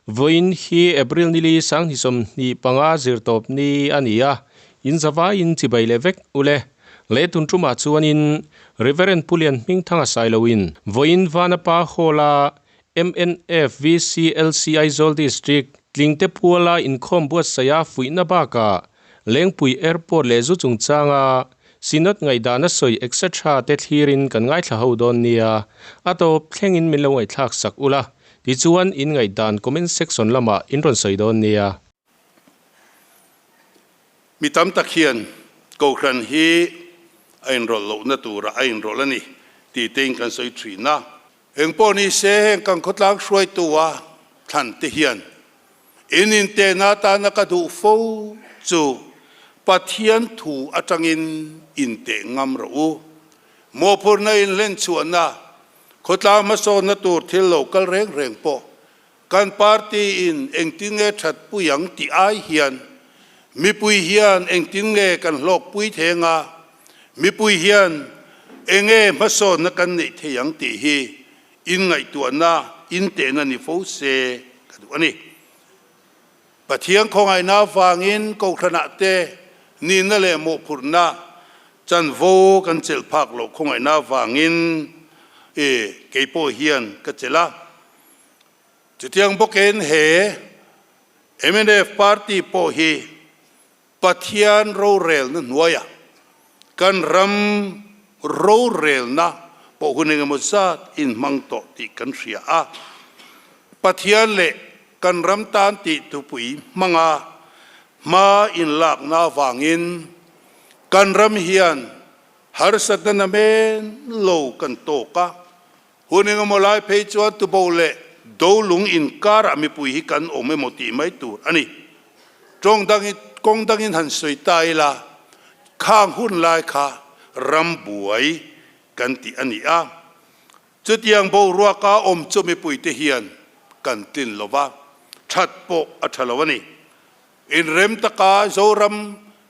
voin hi April nili sang hi som ni panga zirtop ni ania in zawa in chibai levek ule le tuntuma chuanin Reverend Pulian Ming thanga sailowin voin vanapa hola MNF VCLCI Zol District tlingte puala in khom buat saya fuina baka lengpui airport le zu chungchanga sinot ngai dana soi etc te thirin kan ngai thla ho don nia ato thlengin min lo ngai thlak sak ula ti chuan in ngai dan comment section lama in ron soi don nia mi tam takhian ko khan hi ain rol lo na tura ain rol ani ti teng kan soi thina eng poni se heng kan khotlang shroi tuwa than te hian in te na ta na ka du fo chu pathian thu atangin in te ngam ro mo phur na in len chuana khotla ma so na tur thil local reng reng po kan party in engtinge that puyang ti ai hian mi pui hian engtinge kan lok pui thenga mi pui hian enge ma so na kan nei theyang ti hi in ngai tuana in te na ni fo se kadu ani pathian khongai na wangin ko khana te ni na le mo phurna chan vo kan chel phak lo khongai na wangin keipo hian ka chela chutiang boken he MNF party po hi pathian ro rel na nuaya kan ram ro rel na po huning mo sa in mangto ti kan ria a pathian le kan ram tan ti tupui manga ma in lak na wangin kan ram hian har sat na men lo kan to ka huning mo lai pe chuan tu bole do lung in kar ami pui hi kan ome moti mai tur ani trong dangin han soi tai la khang hun lai kha ram buai kan ti ani a chutiang bo ruwa ka om chumi pui te hian kan tin lova that po athalawani in rem taka zoram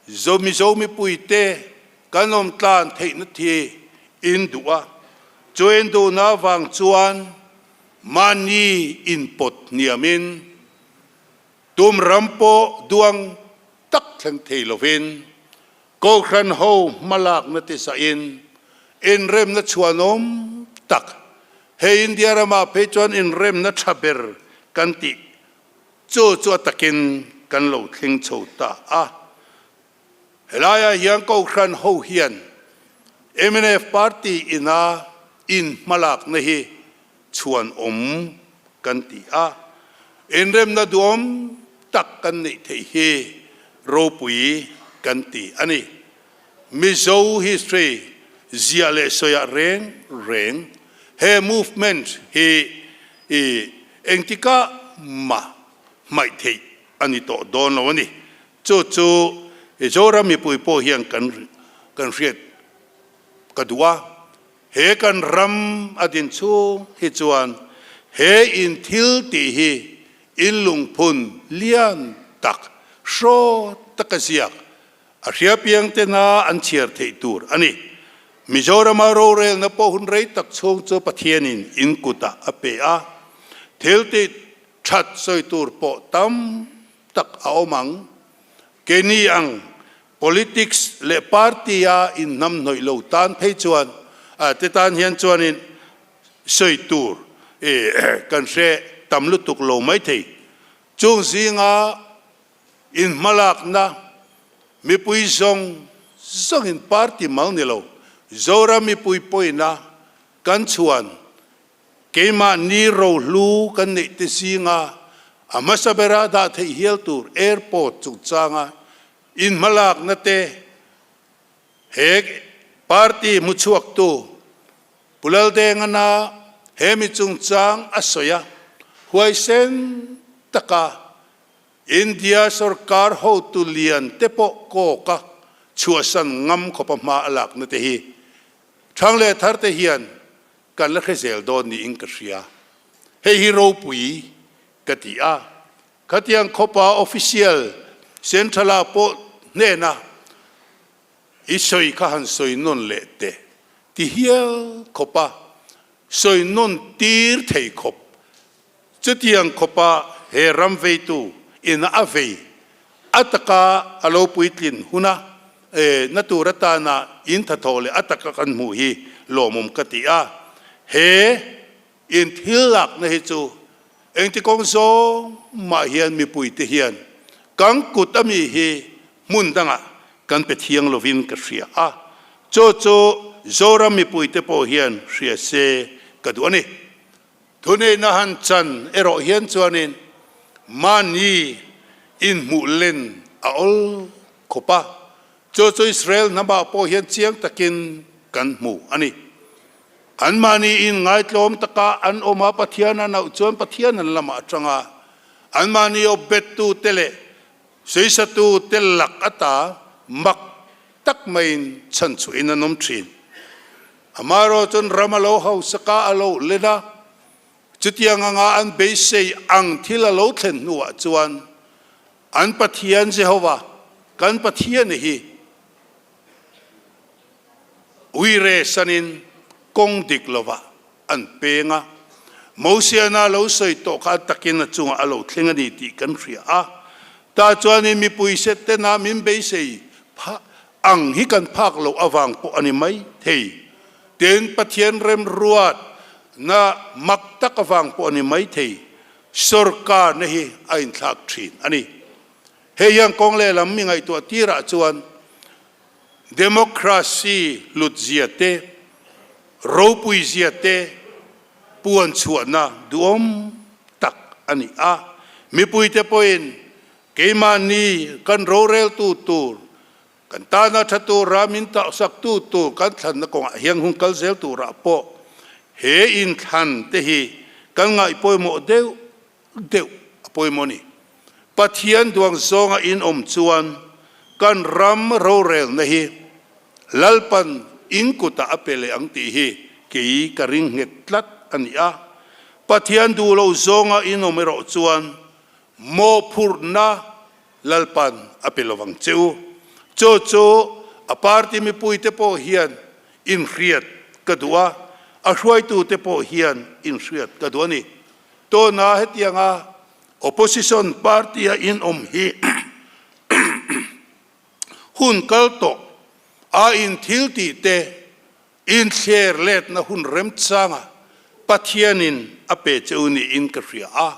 zomi pui te kanom tlan theina thi in duwa join do na wang chuan mani in pot niamin tum rampo duang tak thang theilovin ko khan ho malak na ti sa in rem na chuanom tak he india rama pe chuan in rem na thaber kan ti chu takin kan lo thling chota a helaya yang ko khan ho hian MNF party in malak na hi chuan kan ti a in rem na duom tak kan nei thei hi ro pui kan ti ani mizo history ziale soya reng he movement he engtika mai thei ani to don lo ni chu zora mi pui po hian kan riat kadua he kan ram adin chu hi chuan he in thil ti hi in lung phun lian tak sho takasiak a ria piang te na an chiar thei tur ani Mizoram ro rel na po hun rei tak chong chu pathianin in kuta ape a thil ti that soi tur po tam tak aomang keni ang politics le party a in nam noi lo tan phei chuan te tan hian chuan in soi tur kan se tam lu tuk lo mai thei chung zinga in malak na mi pui zong in party mal ni lo zora mi pui na kan chuan keima ni ro lu kan nei te singa amasabera da thei hial tur airport chu changa in malak na te he party muchuak tu pulal dengana hemi chung chang asoya huai sen taka India sarkar ho tu lian tepo ko ka chuasan ngam khopa ma alak na te hi thang le thar te hian kan la khezel don ni in ka ria he hero pui katia khatiang khopa official centrala po ne na isoi ka han soi non le te ti hiel khopa soi non tir thei khop chutiang khopa he ram ve tu in ave ataka alo puitlin huna naturata na in thatole ataka kan mu hi lomum katia he in thilak na hi chu eng ti kong so ma hian mi pui te hian kang kut ami hi mun danga kan pe thiang lovin ka ria a cho zora mi pui te po hian ria se ka du ani thune na han chan ero hian chuanin mani in mu len a ol khopa cho Israel na ba po hian chiang takin kan mu ani an mani in ngai tlom taka an oma pathiana na chuan pathiana lama atanga an mani o betu tele seisatu telak ata mak tak main chan chu in anom thin amaro chon ramalo hau saka alo lena chutiang anga an beise ang thila lo thlen nuwa chuan an pathian Jehova kan pathian hi uire sanin kong dik lova an penga mosiana lo sei to ka takin chunga alo thlenga ni ti kan ria a ta chuan mi puiset te na min beise pha ang hi kan phak lo awang po ani mai thei ten pathian rem ruat na maktak awang po ani mai thei sorka ne hi ain thak thin ani he yang kong le lam mi ngai to tira chuan democracy lutziate ropui ziate puan chuana duom tak ani a mi pui te poin keimani kan rorel tu tur kan tana thatu ramin ta sak tu tu kan than na kong hiang hung kal zel tu ra po he in than te hi kan ngai poi mo deu poi mo ni pathian duang zonga in chuan kan ram rorel na hi lalpan in kuta apele ang ti hi kei karing ngetlat ania pathian du lo zonga in omero chuan mo phurna lalpan apelowang cheu cho aparti mi puite po hian in riat kadua a hruai tu te po hian in riat kadua ni to na hetianga opposition party in hi hun kalto a in thilti te in share let na hun rem changa pathianin ape cheuni in ka ria a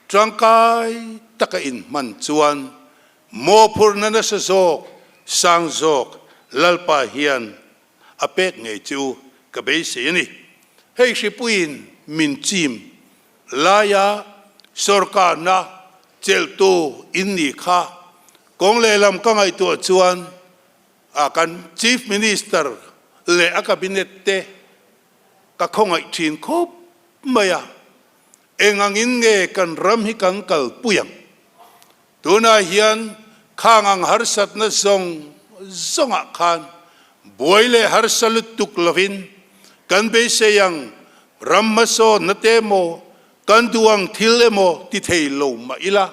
trangkai taka in man chuan mo phurna na sa zok sang zok lalpa hian apek ngei chu ka be se ni hei shipuin min chim laya sorka na cheltu in ni kha kong le lam ka ngai tu chuan akan chief minister le a cabinet te ka khongai thin khop maya engangin nge kan ram hi kan kal puyang tuna hian khangang harsat na zonga khan boile harsalut tuk lovin kan be seyang rammaso natemo kan duang thilemo ti theilo ma ila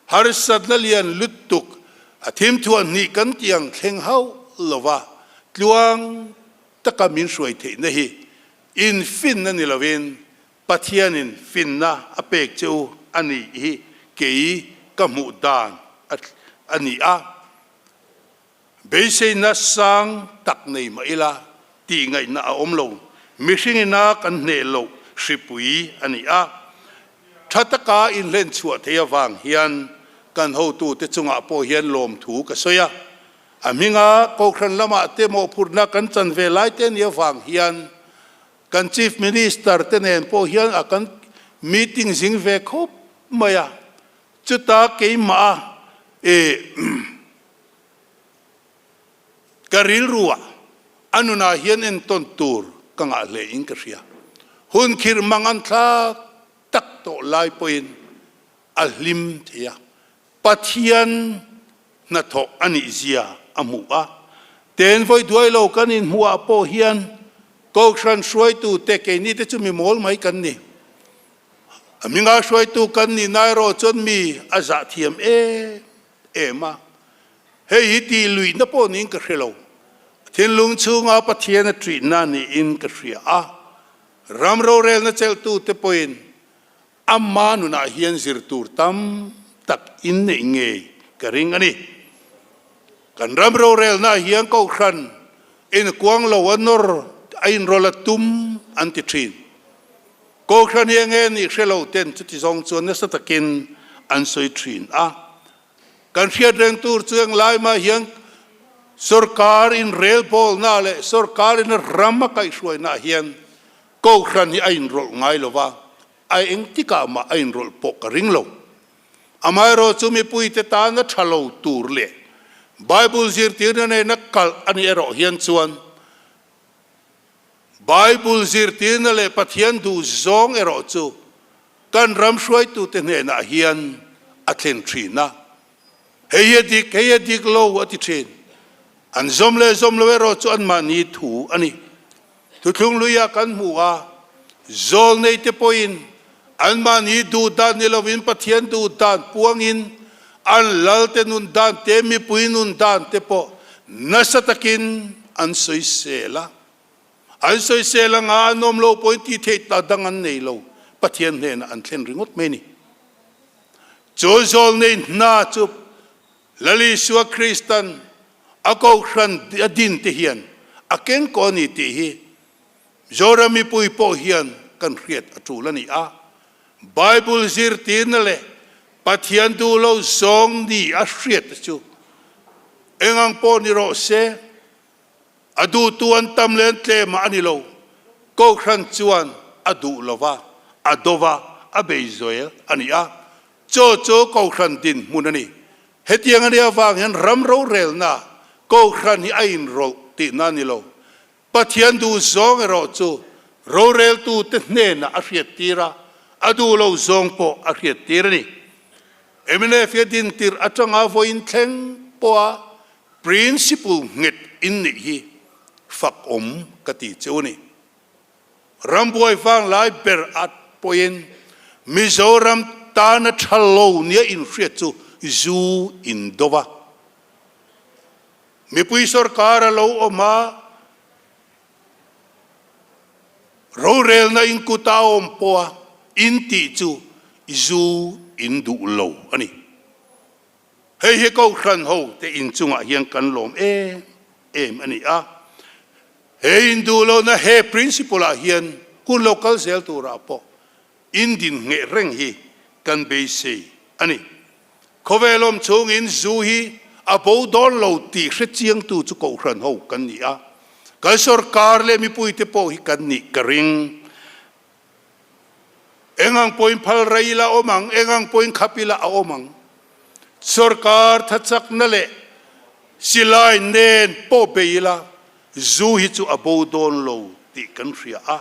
harsat na lian lutuk athim thuan ni kan tiang thleng hau lova tluang takamin suai the na hi in fin na nilovin pathianin fin na apek chu ani hi kei kamu dan ani a beise na sang tak nei ma ila ti ngai na om lo mishing na kan ne lo sipui ani a thataka in len chu the awang hian kan ho tu te chunga po hian lom thu ka soya aminga kokran lama te mo purna kan chan ve lai ten ye wang hian kan chief minister tenen po hian akan meeting jing ve khop maya chuta ke ma karil ruwa anuna hian en ton tur kanga le in ka ria hun khir mangan thla tak to lai poin alim thia pathian na thok ani zia amua ten voi duai lo kan in hua po hian ko khan shuai tu te ke ni te chumi mol mai kan ni aminga shuai tu kan ni nairo chon mi aza thiam ma hei ti lui na po ning ka hrelo thin lung chunga pathian a tri na ni in ka ria a ramro rel na chel tu te poin amma nu na hian zir tur tam tak in nei nge karing ani kan ram ro rel na hian ko khan in kuang lo anor ain rolatum anti thin ko khan hian nge ni hrelo ten chuti zong chuan na satakin an soi thin a kan fiat reng tur chuang lai ma hian sarkar in rel pol na le sarkar in ram kai shoi na hian ko khan hi ain rol ngai lova ai eng tika ma ain rol po ka ring lo amai ro chumi pui te ta na thalo tur le bible zir tir na na kal ani ero hian chuan bible zir tir na le pathian du zong ero chu kan ram shoi tu te ne na hian athen thina heye dik lo ati thin an zom le ero chu an ma ni thu ani thu thung luya kan muwa zol nei te poin an ma ni du dan ni lovin pathian du dan puangin an lal te nun dan te mi puin nun dan te po nasatakin an soi sela nga anom lo point ti the ta dangan nei lo pathian ne na an thlen ringot me ni cho zol nei na chu lali suwa kristan ako khan adin te hian aken ko ni ti hi zora mi pui po hian kan riat atulani a bible zir tin le pathian du lo song di a riat chu engang po ni ro se adu tuan tam len tle ma ani lo ko khan chuan adu lova adova abeizoel ani a cho ko khan din munani hetiang ani awang hen ram ro rel na ko khan hi ain ro ti na ni lo pathian du zong ro chu ro rel tu te ne na a riat tira adu lo zong po a riat tir ni emine fe din tir atanga voin thleng po principle nget in ni hi fak kati chu ni ramboi fang lai ber at poin mizoram ta na thalo nia in riat chu zu in dova mi pui sarkar lo oma ro rel na in kutaom po in ti chu zu in du lo ani he ko khan ho te in chunga hiang kan lom em ani a he in du lo na he principle a hian kun local sel tu ra po in din nge reng hi kan be se ani khovelom chung in zu hi abo don lo ti hre chiang tu chu ko khan ho kan ni a ka sarkar le mi pui te po hi kan ni karing engang point phal raila omang engang point khapila a omang sarkar thachak na le silai nen po beila zu hi chu abo don lo ti kan ria a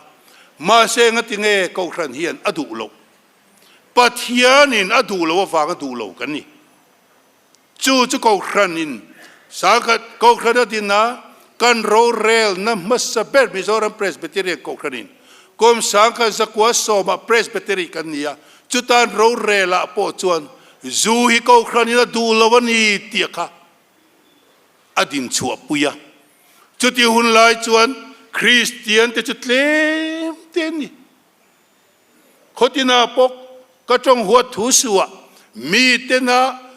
ma se ngati nge ko khan hian adu lo pathian in adu lo wa ga du lo kan ni chu ko khan in sagat ko khan din na kan ro rel na masaber mizoram presbyterian ko khan in kom sangka zakwa soma presbyterian kan nia chutan ro rela po chuan zu hi ko khan in du lo ni ti kha adin chu puya chuti hun lai chuan christian te chutlem ten ni khotina pok ka chong huat thu suwa mi te na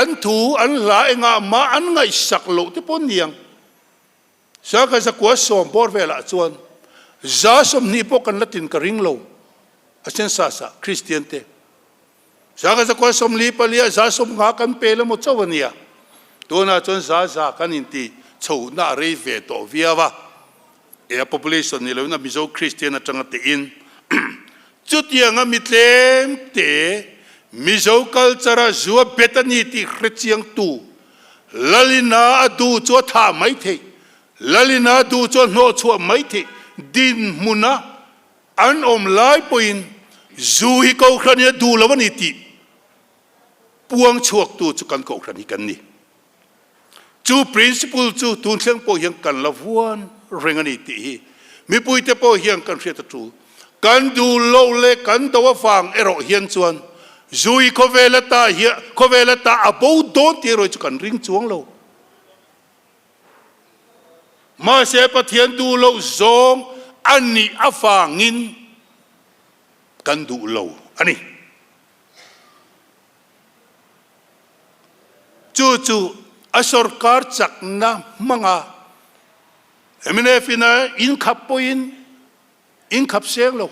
an thu an la nga ma an ngai sak lo te pon niang sa ka zakwa som por vela chuan za som ni po kan latin ka ring lo asen sa christian te sa ka zakwa som li palia za som nga kan pela mo chawania to na chon za kan inti chou na re ve to viawa population ni lo na mizo christian atanga te in chutia nga mitlem te mizo culture zuwa betani ti khrichiang tu lalina adu cho tha mai the lalina du cho no cho mai the din muna an om lai poin zu hi ko khania du lawani ti puang chuak tu chu kan ko khani kan ni chu principle chu tun thleng po hiang kan lavuan rengani ti hi mi pui te po hiang kan hriat tu kan du lo le kan to fang ero hian chuan zui khovelata hi khovelata abo don ti ro chu kan ring chuang lo ma se pathian du lo zong ani afangin kan du lo ani chu asorkar chakna manga emine fina in khap poin in khap seng lo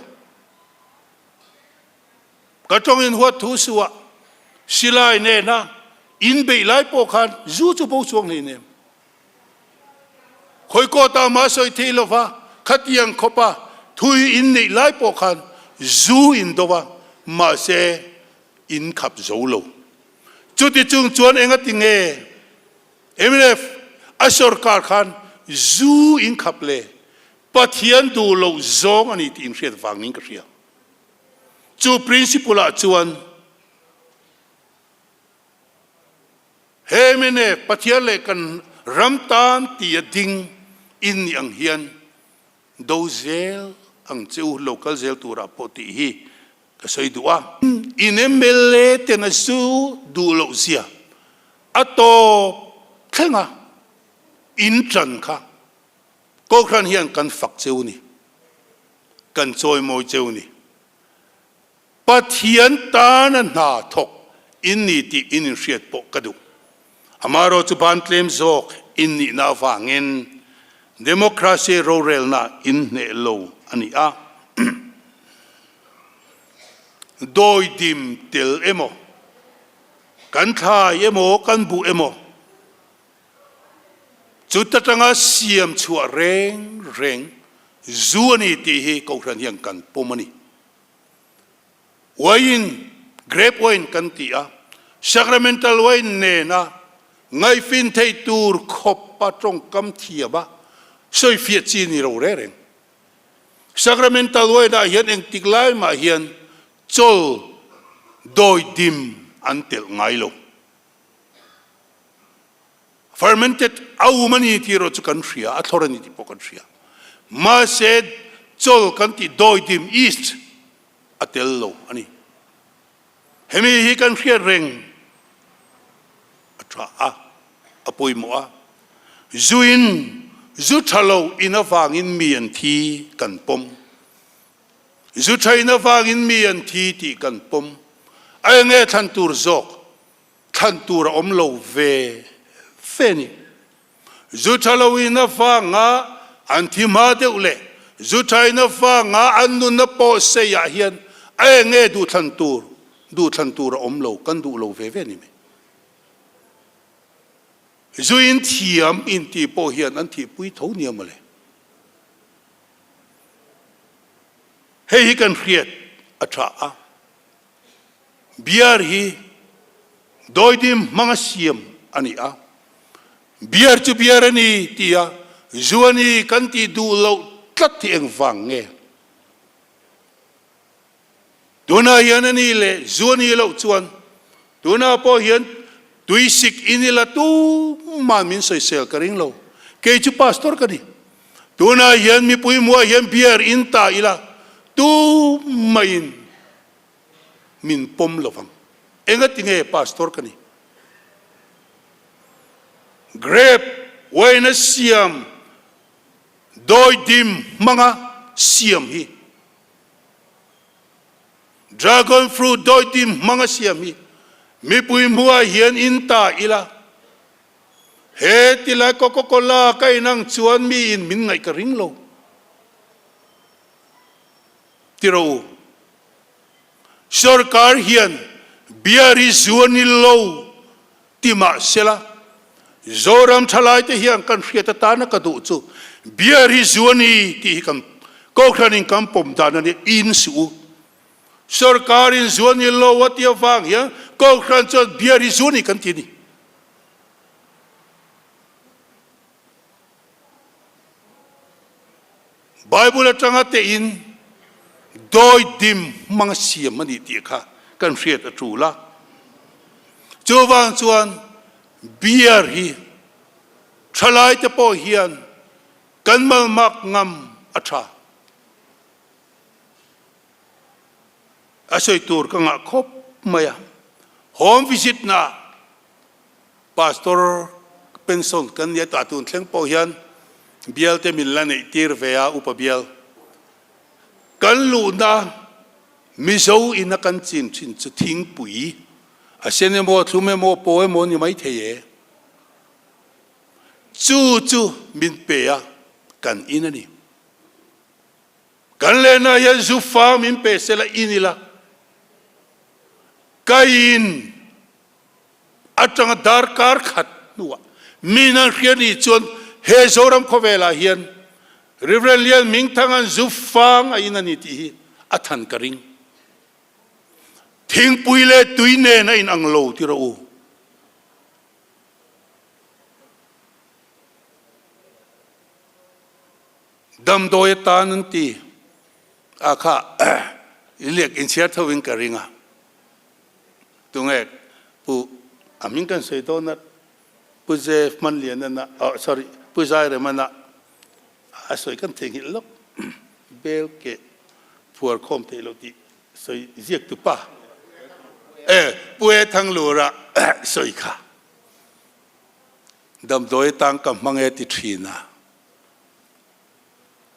ka tong in huat thu suwa silai ne na in be lai po khan zu chu po chuang ni ne khoi ko ta ma soi thi lo fa khatiang khopa thui in nei lai po khan zu in dowa ma se in khap zo lo chu ti chung chuan enga tinge emine asorkar khan zu in khap le pathian du lo zong ani ti in hriat wangin ka hria chu principle a chuan hemene pathian le kan ramtan ti ading in yang hian do zel ang chu local zel tura poti hi ka soi duwa in emele tena su du lo zia ato khenga in tran kha ko khan hian kan fak cheu ni kan choi moi cheu ni pathian ta na na thok in ni ti in hriat po kadu amaro chu ban claim zok in ni na wangin democracy rural na in ne lo ani a doi dim tel emo kan tha emo kan bu emo chu ta tanga siam chua reng zuani ti hi ko ran hian kan pomani wine grape wine kan ti a sacramental wine ne na ngai fin thei tur khop pa trong kam thia ba soi fiat chi ni ro re reng sacramental wine da hian eng tiklai ma hian chol doi dim antel ngai lo fermented au mani ti ro chu kan hria a thorani ti po kan hria ma se chol kan ti doi dim east atel lo ani hemi hi kan hria reng atra a apoi mo a zuin zu thalo ina wangin mian thi kan pom zu thaina wangin mian thi ti kan pom ai nge than tur zok than tur om lo ve feni zu thalo ina wanga anthi ma de ule zu thaina wanga anu na po se ya hian ai nge du than tur om lo kan du lo ve ve ni me zuin thiam in ti po hian an thi pui tho niam le hei hi kan hriat atha a biar hi doidim manga siam ani a biar chu biar ani tia zuani kan ti du lo tlat ti eng wang nge dona hian ani le zuani lo chuan dona po hian tuisik inila tu mamin soi sel karing lo ke chu pastor kani tuna hian mi pui mua hian biar inta ila tu main min pom lovang enga tinge pastor kani grape waina siam doi dim manga siam hi dragon fruit doi dim manga siam hi mi pui mua hian inta ila he tila Coca-Cola kai nang chuan mi in min ngai ka ring lo tiro sarkar hian biari zuani lo tima sela zoram thalai te hian kan hriata ta na ka du chu biari zuani ti kam ko khranin kam pom dan ani in su sarkarin zuani lo watia wang ya ko khran cho biari zuani kan ti ni Bible atanga te in doi dim mang siam mani ti kha kan hriat a thu la chuwang chuan biar hi thalai te po hian kan mal mak ngam atha asoi tur ka nga khop maya home visit na pastor pension kan ya ta tun thleng po hian bial te min la nei tir vea upa bial kan lu na mi zo in a kan chin chin chu thing pui a sene mo thume mo poe mo ni mai theye chu min pe a kan in ani kan le na ya zu fa min pe se la inila kain atang dar kar khat nuwa mina khiani chon he zoram khovela hian Reverend Lian Ming Thangan Zufang ay na niti athan karing. Ting puile tuine na in ang low tiro. Dam doy tanan ti aka ilek in siya tawing karinga. Tungek pu amin kan say donat pu Jeff man lian na sorry pu Zaire man na asoy kan tingil lok bel ke puar kom te lo ti soy ziek tu pa pue thang lura soy kha dam doi tang kam mange ti thina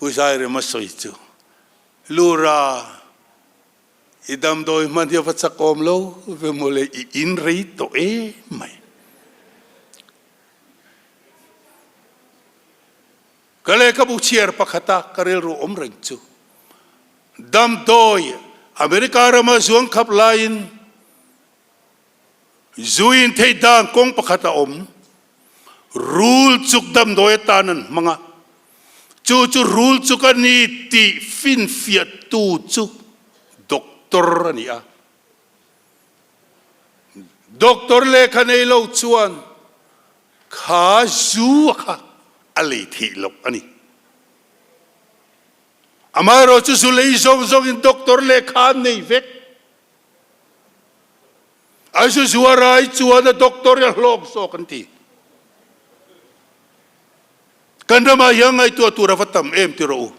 pusai re ma soy chu lura idam doi man dia fa kom lo ve mole in ri to mai kale ka bu chier pakhata karel ru reng chu dam doi Amerika rama zuang khap lain zuin thei dang kong pakhata rule chuk dam doi tanan manga chu rule chuk ani ti fin fiat tu chu doktor ani a doktor le khanei lo chuan kha zu kha ali thi lok ani amaro chu sulei zong in doktor le khan nei vek asu suarai chuan doktor ya lok so kan ti kandama yang ai tu ra fatam em ti ro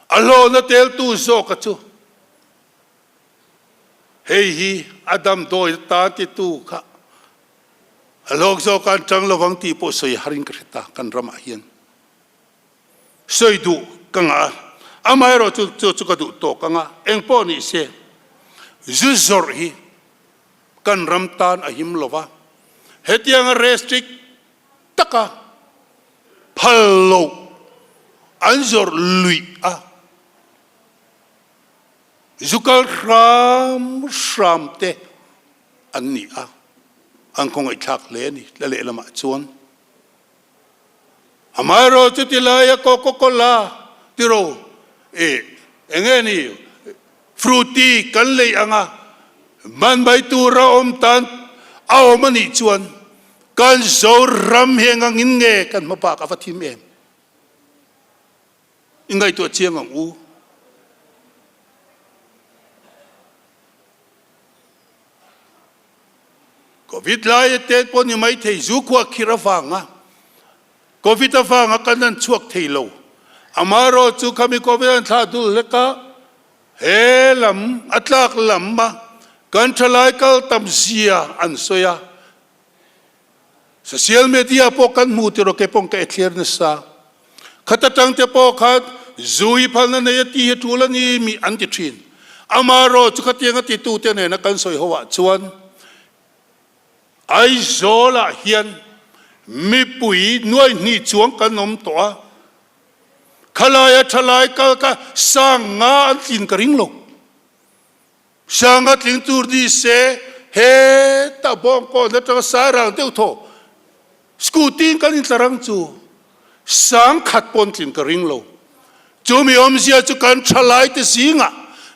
alo na tel tu so ka chu hei hi adam doi ta ti tu kha alok zo kan chang lovang ti po soi haring krita kan rama hian soi du kanga amai ro chu ka du to kanga engpo ni se zuzor hi kan ramtan ahim lova hetiang restrict taka phallo anzor lui a zukal ram te anni a angkong ay thak le ni lale lama chuan amaro chutilaya Coca-Cola tiro engeni fruity kan le anga man bai tu ra om tan aw mani chuan kan zo ram hengang inge kan mapa ka fathim em ingai tu chiang ang u Covid lai te pon ni mai thei zu kwa khirawanga Covid afanga kanan chuak theilo amaro chu kami Covid tha dul leka helam atlak lamba kan thalai kal tam zia an soya social media po kan mu tiro ke pong ka clear na sa khatatang te po khat zui phalna ne ti tulani mi anti thin amaro chu khatianga ti tu te ne na kan soi howa chuan ai zola hian mi pui nuai ni chuang kan nom toa khalaya thalai kal ka sanga an tin karing lo sanga tling tur di se he ta bong ko na ta sarang teu tho scooting kan in tarang chu sang khat pon tin karing lo chu mi om sia chu kan thalai te singa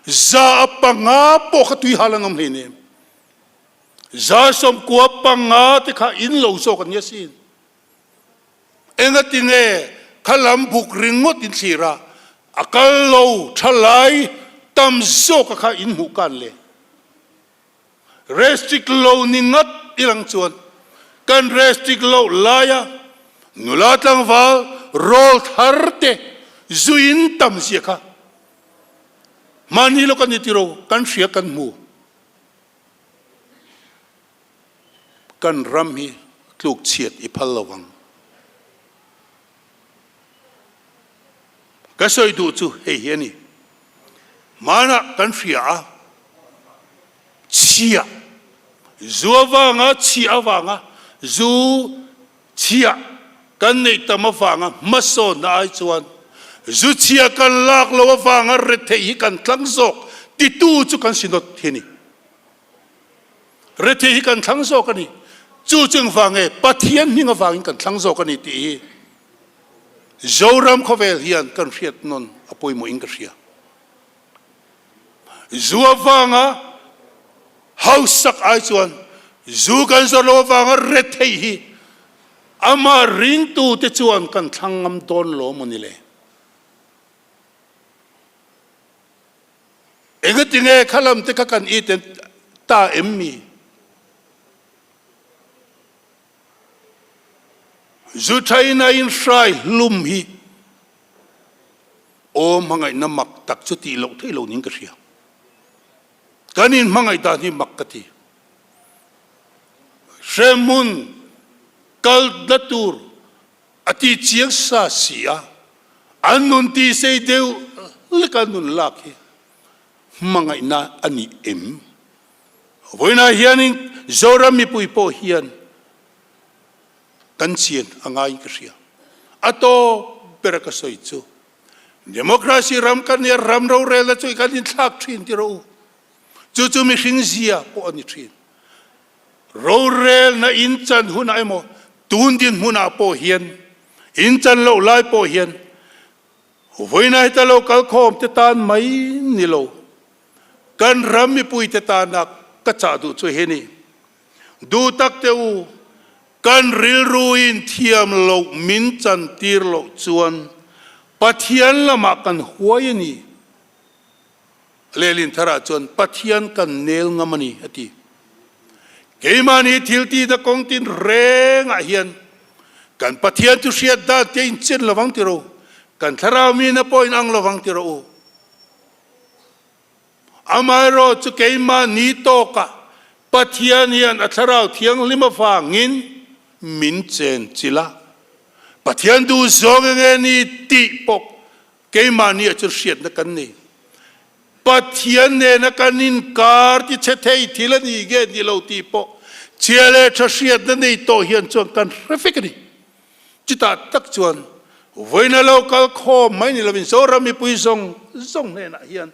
za apanga po khatui halanam hene za som kuwa panga te kha in lo so kan yasin enga tinge khalam buk ringot in sira akal lo thalai tam zo ka kha in hu kan le restrict lo ningat ilang chuan kan restrict lo laya nulatang val rol tharte zuin tam sia kha manilo kan itiro kan sia kan mu kan ram hi tluk chiat iphal lawang ka soi du chu hei hiani mana kan ria chia zu vanga chia vanga zu chia kan nei tama vanga maso na ai chuan zu chia kan lak lo vanga rethe hi kan tlang zok ti tu chu kan sinot thini rethe hi kan tlang zok ani chu chung vange pathian ninga wangin kan tlang zok ani ti zoram khovel hian kan riat non apoi mo ing ka ria zuwa vanga hausak ai chuan zu kan zo lo vanga rethe hi ama ring tu te chuan kan thangam don lo monile engatinge khalam te ka kan iten ta emmi zu thaina in shrai lum hi o mangai na mak tak chu ti lo thei lo ning ka ria kanin mangai da ni makkati shemun kal datur ati chiang sa sia anun ti sei deu lekanun laki mangai na ani em voina hianin zorami pui po hian kan chien angai ka ria ato peraka soi chu democracy ram kan ya ram ro rela chu kan in thak thin ti ro chu mi hring zia po ani thin ro rel na in chan hun ai mo tun din huna po hian in chan lo lai po hian voina ta lo kal khom te tan mai ni lo kan ram mi pui te ta na ka cha du chu he ni du tak te u kan ril ruin thiam lo min chan tir lo chuan pathian lama kan huai ni lelin thara chuan pathian kan nel ngamani ati keimani thilti da kongtin reng a hian kan pathian tu sia da te in chen lawang ti ro kan thara mi na point ang lawang ti ro amaro chu keimani to ka pathian hian a tharau thiang lima fangin min chen chila pathian du zong nge ni ti pok keimani a chu siat na kan ni pathian ne na kanin kar ti chethei thilani ge ni lo ti po chiale thasiat na nei to hian chuan kan traffic ni chita tak chuan voina local kho mai ni lovin so rami pui zong ne na hian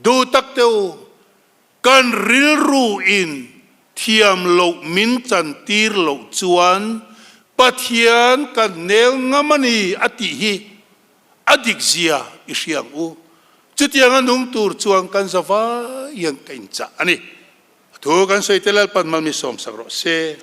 du tak teu kan ril ru in thiam lo min chan tir lo chuan pathian kan nel ngamani ati hi adik zia isiang u chutiang anung tur chuang kan zawa yang kain cha ani thu kan soitelal pan mal mi som sagro se